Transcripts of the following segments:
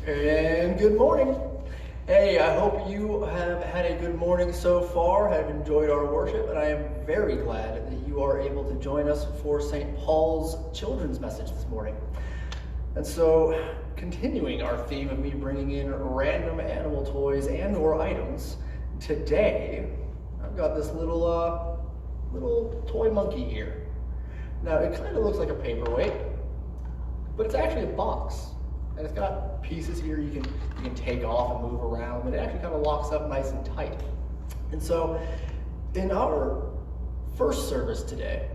And good morning. Hey, I hope you have had a good morning so far, have enjoyed our worship, and I am very glad that you are able to join us for St. Paul's children's message this morning. And so, continuing our theme of me bringing in random animal toys and or items, today I've got this little toy monkey here. Now, it kind of looks like a paperweight, but it's actually a box. And it's got pieces here you can take off and move around, but it actually kind of locks up nice and tight. And so in our first service today,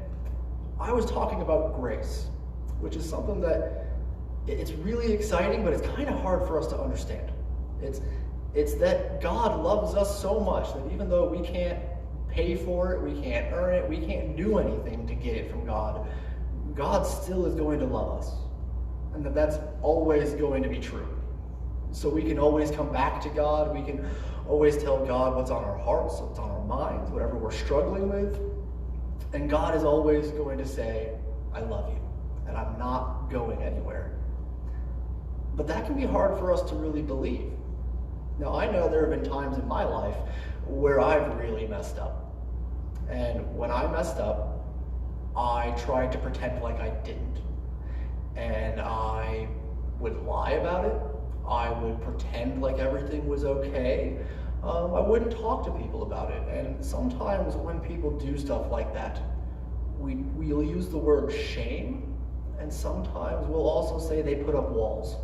I was talking about grace, which is something that it's really exciting, but it's kind of hard for us to understand. It's that God loves us so much that even though we can't pay for it, we can't earn it, we can't do anything to get it from God, God still is going to love us. And that's always going to be true. So we can always come back to God. We can always tell God what's on our hearts, what's on our minds, whatever we're struggling with. And God is always going to say, I love you, and I'm not going anywhere. But that can be hard for us to really believe. Now, I know there have been times in my life where I've really messed up. And when I messed up, I tried to pretend like I didn't. And I would lie about it. I would pretend like everything was okay. I wouldn't talk to people about it. And sometimes when people do stuff like that, we'll use the word shame, and sometimes we'll also say they put up walls,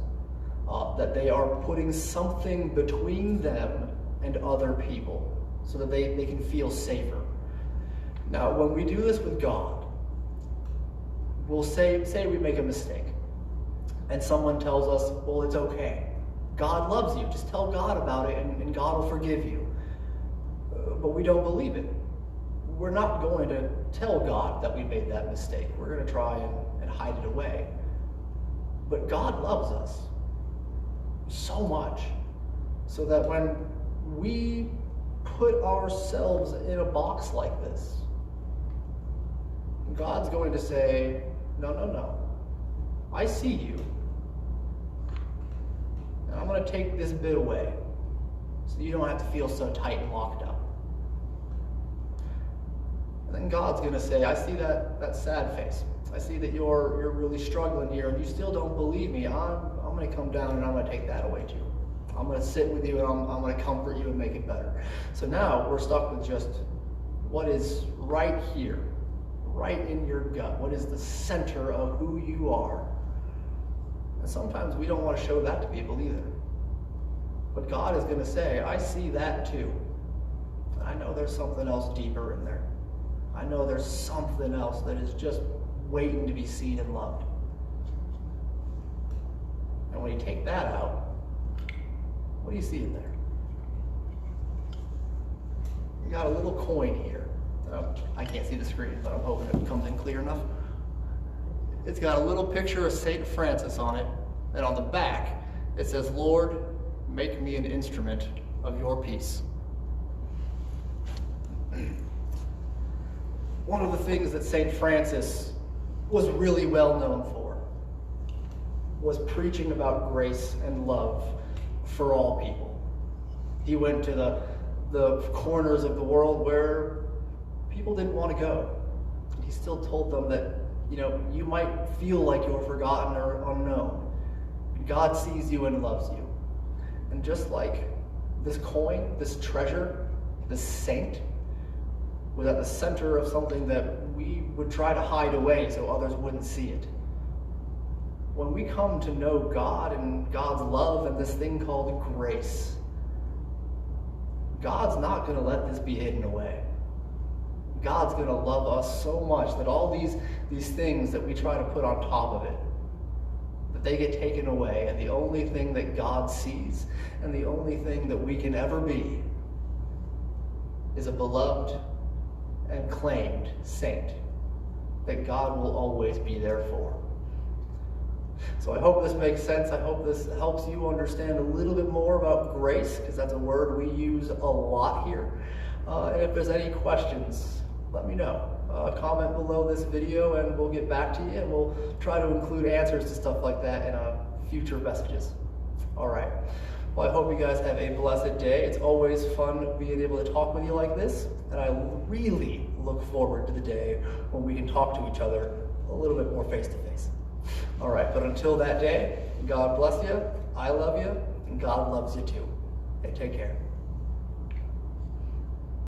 that they are putting something between them and other people so that they can feel safer. Now, when we do this with God, we'll say we make a mistake, and someone tells us, well, it's okay. God loves you. Just tell God about it, and God will forgive you. But we don't believe it. We're not going to tell God that we made that mistake. We're going to try and hide it away. But God loves us so much, so that when we put ourselves in a box like this, God's going to say, no, I see you. And I'm going to take this bit away so you don't have to feel so tight and locked up. And then God's going to say, I see that sad face. I see that you're really struggling here and you still don't believe me. I'm going to come down and I'm going to take that away too. I'm going to sit with you and I'm going to comfort you and make it better. So now we're stuck with just what is right here, right in your gut. What is the center of who you are? And sometimes we don't want to show that to people either. But God is going to say, I see that too. I know there's something else deeper in there. I know there's something else that is just waiting to be seen and loved. And when you take that out, what do you see in there? You got a little coin here. I can't see the screen, but I'm hoping it comes in clear enough. It's got a little picture of St. Francis on it, and on the back it says, Lord, make me an instrument of your peace. One of the things that St. Francis was really well known for was preaching about grace and love for all people. He went to the corners of the world where people didn't want to go. He still told them that, you might feel like you're forgotten or unknown. God sees you and loves you. And just like this coin, this treasure, this saint, was at the center of something that we would try to hide away so others wouldn't see it. When we come to know God and God's love and this thing called grace, God's not going to let this be hidden away. God's going to love us so much that all these things that we try to put on top of it, that they get taken away, and the only thing that God sees and the only thing that we can ever be is a beloved and claimed saint that God will always be there for. So I hope this makes sense. I hope this helps you understand a little bit more about grace, because that's a word we use a lot here. And if there's any questions, let me know. Comment below this video and we'll get back to you, and we'll try to include answers to stuff like that in future messages. All right. Well, I hope you guys have a blessed day. It's always fun being able to talk with you like this, and I really look forward to the day when we can talk to each other a little bit more face to face. All right, but until that day, God bless you, I love you, and God loves you too. Hey, take care.